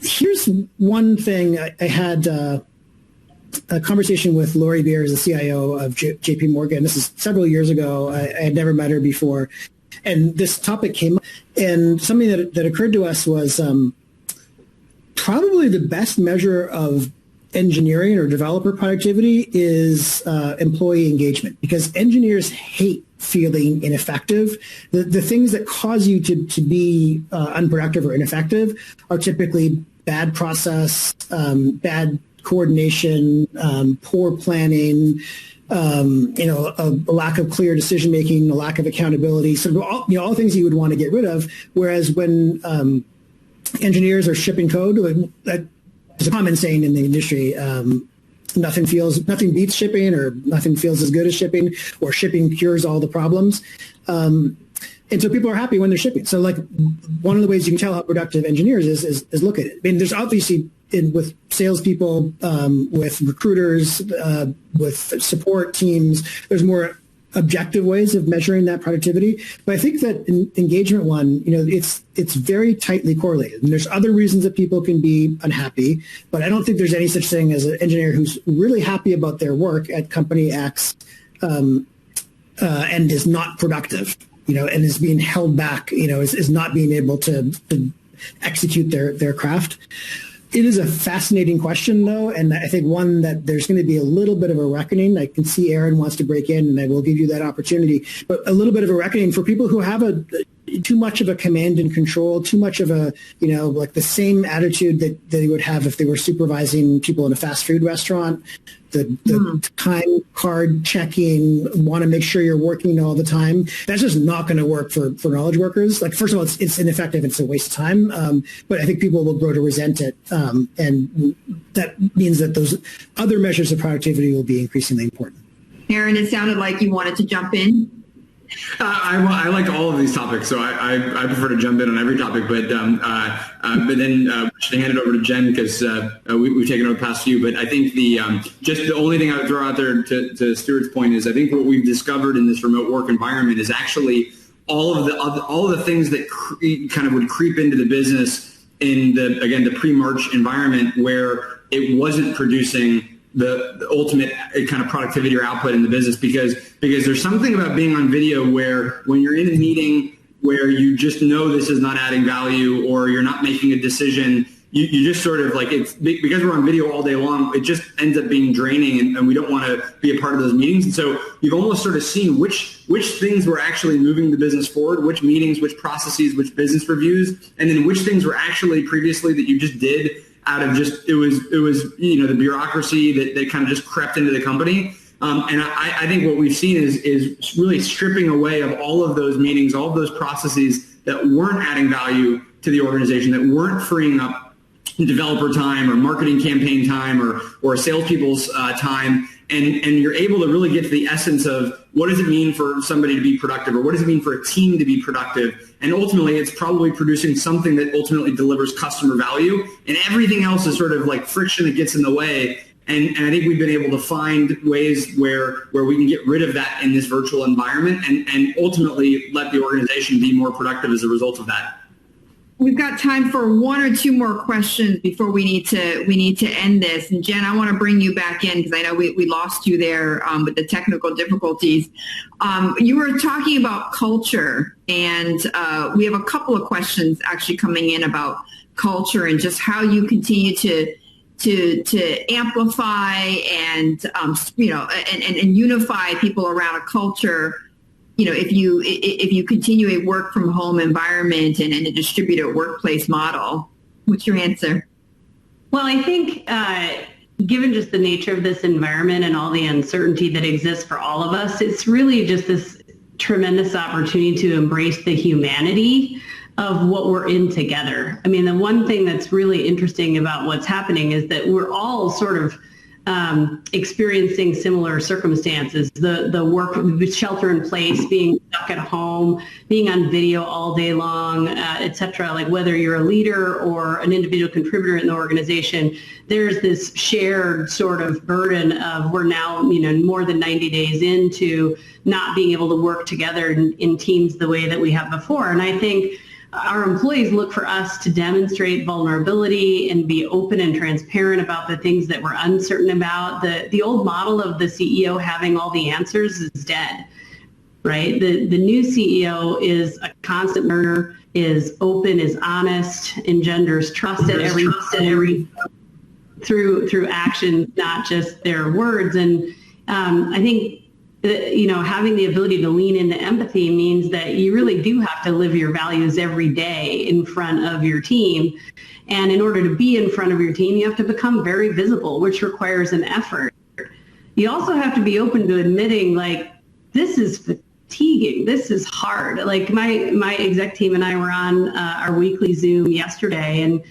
Here's one thing. I had a conversation with Lori Beers, the CIO of JP Morgan. This is several years ago. I had never met her before. And this topic came up. And something that occurred to us was probably the best measure of engineering or developer productivity is employee engagement, because engineers hate feeling ineffective. The things that cause you to be unproductive or ineffective are typically bad process, bad coordination, poor planning, a lack of clear decision making, a lack of accountability. So all things you would want to get rid of. Whereas when engineers are shipping code, that is a common saying in the industry. Nothing beats shipping, or nothing feels as good as shipping, or shipping cures all the problems. And so people are happy when they're shipping. So like one of the ways you can tell how productive engineers is look at it. I mean, there's obviously with salespeople, with recruiters, with support teams, there's more objective ways of measuring that productivity. But I think that engagement one, it's very tightly correlated. And there's other reasons that people can be unhappy, but I don't think there's any such thing as an engineer who's really happy about their work at company X and is not productive, and is being held back, is not being able to execute their craft. It is a fascinating question, though, and I think one that there's going to be a little bit of a reckoning. I can see Aaron wants to break in, and I will give you that opportunity. But a little bit of a reckoning for people who have too much of a command and control, too much of a, like the same attitude that they would have if they were supervising people in a fast food restaurant. The time card checking, want to make sure you're working all the time. That's just not going to work for knowledge workers. Like, first of all, it's ineffective. It's a waste of time. But I think people will grow to resent it. And that means that those other measures of productivity will be increasingly important. Aaron, it sounded like you wanted to jump in. I like all of these topics, so I prefer to jump in on every topic. But then should hand it over to Jen, because we've taken over the past few. But I think just the only thing I would throw out there to Stewart's point is I think what we've discovered in this remote work environment is actually all of the things that kind of would creep into the business in the pre-March environment, where it wasn't producing the ultimate kind of productivity or output in the business, because there's something about being on video where when you're in a meeting where you just know this is not adding value, or you're not making a decision, you just sort of like, it's because we're on video all day long, it just ends up being draining, and we don't want to be a part of those meetings. And so you've almost sort of seen which things were actually moving the business forward, which meetings, which processes, which business reviews, and then which things were actually previously that you just did out of just, it was the bureaucracy that kind of just crept into the company. And I think what we've seen is really stripping away of all of those meetings, all of those processes that weren't adding value to the organization, that weren't freeing up developer time or marketing campaign time or salespeople's time. And you're able to really get to the essence of what does it mean for somebody to be productive, or what does it mean for a team to be productive? And ultimately, it's probably producing something that ultimately delivers customer value. And everything else is sort of like friction that gets in the way. And I think we've been able to find ways where we can get rid of that in this virtual environment and ultimately let the organization be more productive as a result of that. We've got time for one or two more questions before we need to end this. And Jen, I want to bring you back in because I know we lost you there with the technical difficulties. You were talking about culture, and we have a couple of questions actually coming in about culture and just how you continue to amplify and and unify people around a culture. If you continue a work from home environment and a distributed workplace model. What's your answer? Well, I think given just the nature of this environment and all the uncertainty that exists for all of us, it's really just this tremendous opportunity to embrace the humanity of what we're in together. I mean, the one thing that's really interesting about what's happening is that we're all sort of experiencing similar circumstances, the work, shelter in place, being stuck at home, being on video all day long, et cetera. Like whether you're a leader or an individual contributor in the organization, there's this shared sort of burden of we're now, more than 90 days into not being able to work together in teams the way that we have before. And I think our employees look for us to demonstrate vulnerability and be open and transparent about the things that we're uncertain about. The old model of the CEO having all the answers is dead, right? The new CEO is a constant learner, is open, is honest, engenders trust at every through action, not just their words. And I think having the ability to lean into empathy means that you really do have to live your values every day in front of your team. And in order to be in front of your team, you have to become very visible, which requires an effort. You also have to be open to admitting, like, this is fatiguing. This is hard. Like my exec team and I were on our weekly Zoom yesterday, and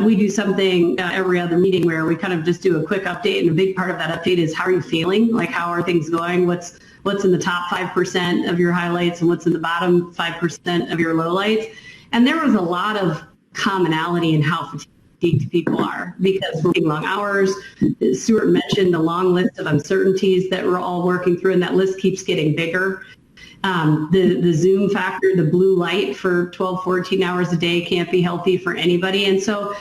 we do something every other meeting where we kind of just do a quick update, and a big part of that update is how are you feeling? Like, how are things going? What's in the top 5% of your highlights and what's in the bottom 5% of your lowlights? And there was a lot of commonality in how fatigued people are because we're working long hours. Stewart mentioned the long list of uncertainties that we're all working through, and that list keeps getting bigger. The Zoom factor, the blue light for 12, 14 hours a day can't be healthy for anybody. And so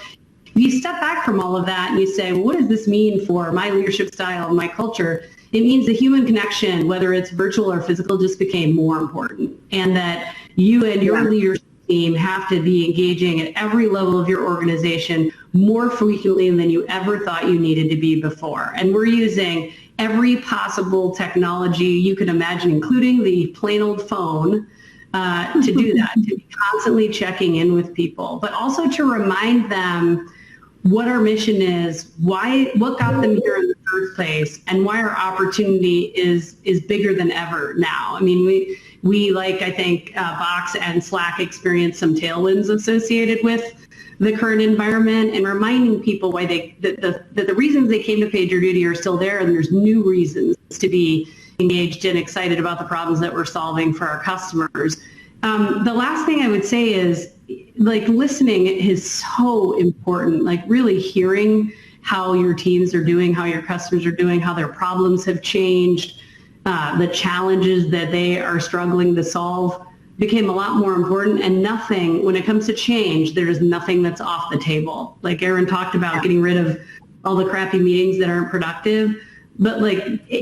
if you step back from all of that and you say, well, what does this mean for my leadership style and my culture? It means the human connection, whether it's virtual or physical, just became more important. And that you and your leadership team have to be engaging at every level of your organization more frequently than you ever thought you needed to be before. And we're using every possible technology you could imagine, including the plain old phone, to do that, to be constantly checking in with people, but also to remind them what our mission is, what got them here in the first place, and why our opportunity is bigger than ever now. I mean, we like, I think, Box and Slack experienced some tailwinds associated with the current environment, and reminding people why that the reasons they came to PagerDuty are still there, and there's new reasons to be engaged and excited about the problems that we're solving for our customers. The last thing I would say is, like, listening is so important, like really hearing how your teams are doing, how your customers are doing, how their problems have changed, the challenges that they are struggling to solve became a lot more important. And nothing, when it comes to change, there's nothing that's off the table. Like Aaron talked about getting rid of all the crappy meetings that aren't productive, but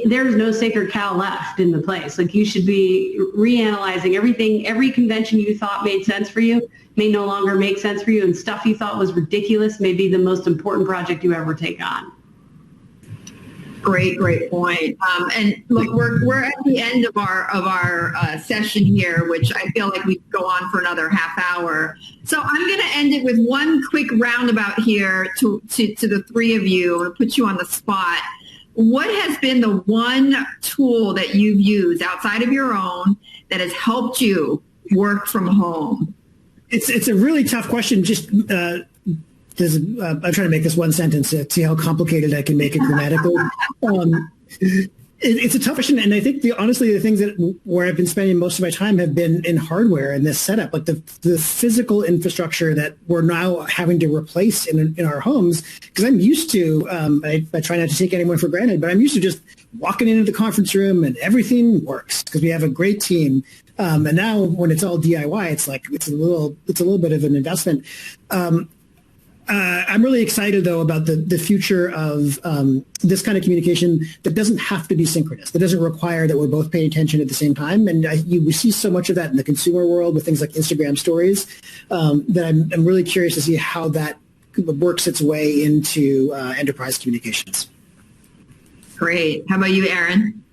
there's no sacred cow left in the place. Like, you should be reanalyzing everything. Every convention you thought made sense for you may no longer make sense for you, and stuff you thought was ridiculous may be the most important project you ever take on. Great point. And look, we're at the end of our session here, which I feel like we could go on for another half hour. So I'm going to end it with one quick roundabout here to the three of you, or put you on the spot. What has been the one tool that you've used outside of your own that has helped you work from home? It's a really tough question. Just I'm trying to make this one sentence to see how complicated I can make it grammatically. It's a tough question, and I think honestly the things where I've been spending most of my time have been in hardware and this setup, like the physical infrastructure that we're now having to replace in our homes. Because I'm used to, I try not to take anyone for granted, but I'm used to just walking into the conference room and everything works because we have a great team. And now when it's all DIY, it's a little bit of an investment. I'm really excited, though, about the future of this kind of communication that doesn't have to be synchronous, that doesn't require that we're both paying attention at the same time. And we see so much of that in the consumer world with things like Instagram stories that I'm really curious to see how that works its way into enterprise communications. Great. How about you, Aaron?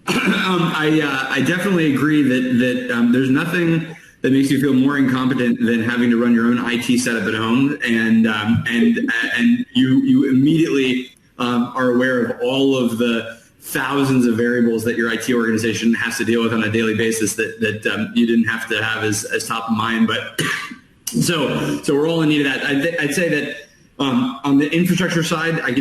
I definitely agree that there's nothing that makes you feel more incompetent than having to run your own IT setup at home, and you immediately are aware of all of the thousands of variables that your IT organization has to deal with on a daily basis that you didn't have to have as top of mind. But so we're all in need of that. I'd say that On the infrastructure side, I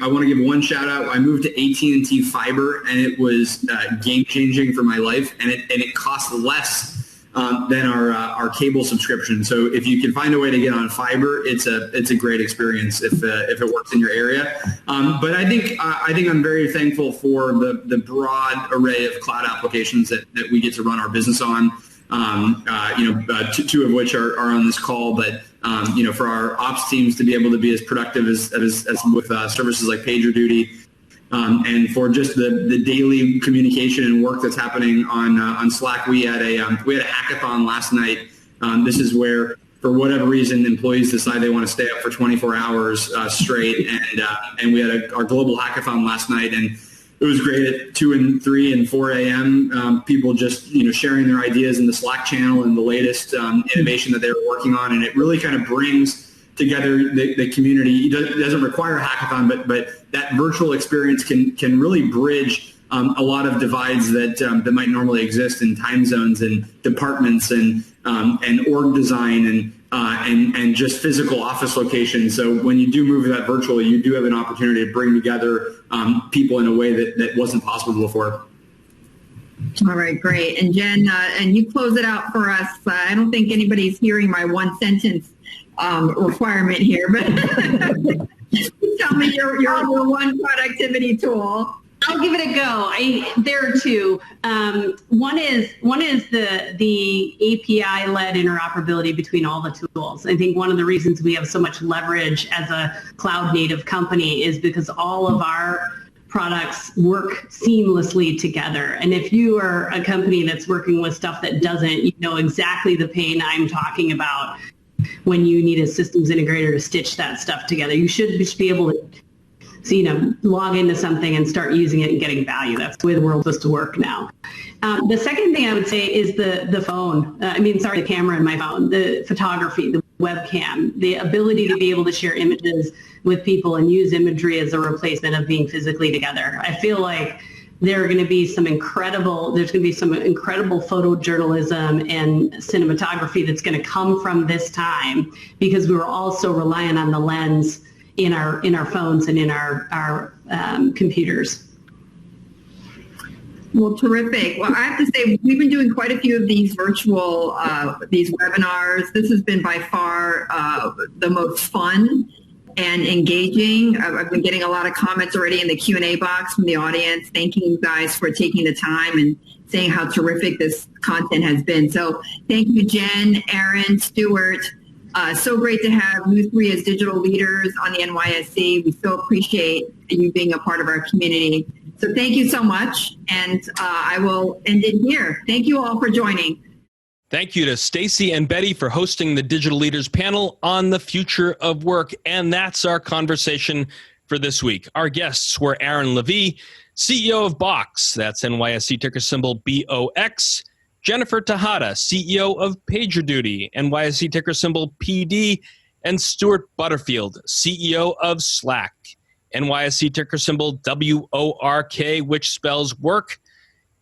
want to give one shout out. I moved to AT&T Fiber, and it was game changing for my life, and it costs less than our cable subscription. So if you can find a way to get on fiber, it's a great experience if it works in your area. But I think I'm very thankful for the broad array of cloud applications that we get to run our business on. Two of which are on this call, but for our ops teams to be able to be as productive as with services like PagerDuty, and for just the daily communication and work that's happening on Slack. We had a hackathon last night. This is where, for whatever reason, employees decide they want to stay up for 24 hours straight, and we had our global hackathon last night, and it was great at 2 and 3 and 4 a.m. People just sharing their ideas in the Slack channel and the latest innovation that they were working on, and it really kind of brings together the community. It doesn't require a hackathon, but that virtual experience can really bridge a lot of divides that might normally exist in time zones and departments and org design and just physical office locations. So when you do move that virtually, you do have an opportunity to bring together people in a way that wasn't possible before. All right, great. And Jen, and you close it out for us. I don't think anybody's hearing my one sentence requirement here, but tell me your one productivity tool. I'll give it a go. There are two. One is the API-led interoperability between all the tools. I think one of the reasons we have so much leverage as a cloud-native company is because all of our products work seamlessly together. And if you are a company that's working with stuff that doesn't, you know exactly the pain I'm talking about when you need a systems integrator to stitch that stuff together. You should just be able to log into something and start using it and getting value. That's the way the world's supposed to work now. The second thing I would say is the phone. The camera in my phone, the photography, the webcam, the ability to be able to share images with people and use imagery as a replacement of being physically together. I feel like there's going to be some incredible photojournalism and cinematography that's going to come from this time, because we were all so reliant on the lens in our phones and in our computers. Well, terrific. Well, I have to say, we've been doing quite a few of these virtual, these webinars. This has been by far the most fun and engaging. I've been getting a lot of comments already in the Q&A box from the audience, thanking you guys for taking the time and saying how terrific this content has been. So thank you, Jen, Aaron, Stewart. So great to have you three as digital leaders on the NYSE. We so appreciate you being a part of our community. So thank you so much. And I will end it here. Thank you all for joining. Thank you to Stacy and Betty for hosting the Digital Leaders panel on the future of work. And that's our conversation for this week. Our guests were Aaron Levie, CEO of Box, that's NYSE ticker symbol BOX, Jennifer Tejada, CEO of PagerDuty, NYSE ticker symbol PD, and Stewart Butterfield, CEO of Slack, NYSE ticker symbol WORK, which spells work.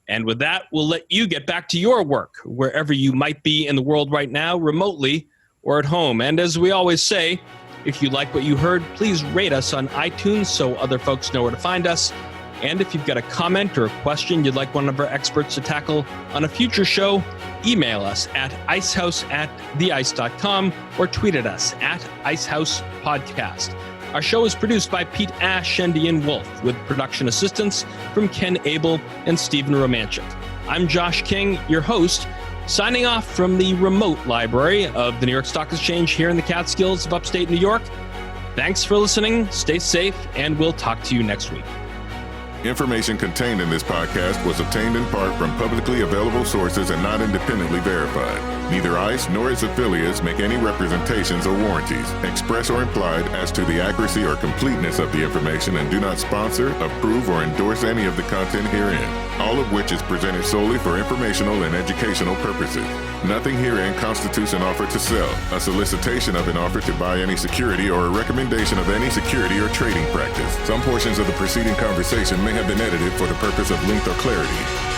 And with that, we'll let you get back to your work, wherever you might be in the world right now, remotely or at home. And as we always say, if you like what you heard, please rate us on iTunes so other folks know where to find us. And if you've got a comment or a question you'd like one of our experts to tackle on a future show, email us at icehouse@theice.com or tweet at us at icehousepodcast. Our show is produced by Pete Ash and Ian Wolfe, with production assistance from Ken Abel and Stephen Romanchik. I'm Josh King, your host, signing off from the remote library of the New York Stock Exchange here in the Catskills of upstate New York. Thanks for listening, stay safe, and we'll talk to you next week. Information contained in this podcast was obtained in part from publicly available sources and not independently verified. Neither ICE nor its affiliates make any representations or warranties, express or implied, as to the accuracy or completeness of the information, and do not sponsor, approve, or endorse any of the content herein, all of which is presented solely for informational and educational purposes. Nothing herein constitutes an offer to sell, a solicitation of an offer to buy any security, or a recommendation of any security or trading practice. Some portions of the preceding conversation may have been edited for the purpose of length or clarity.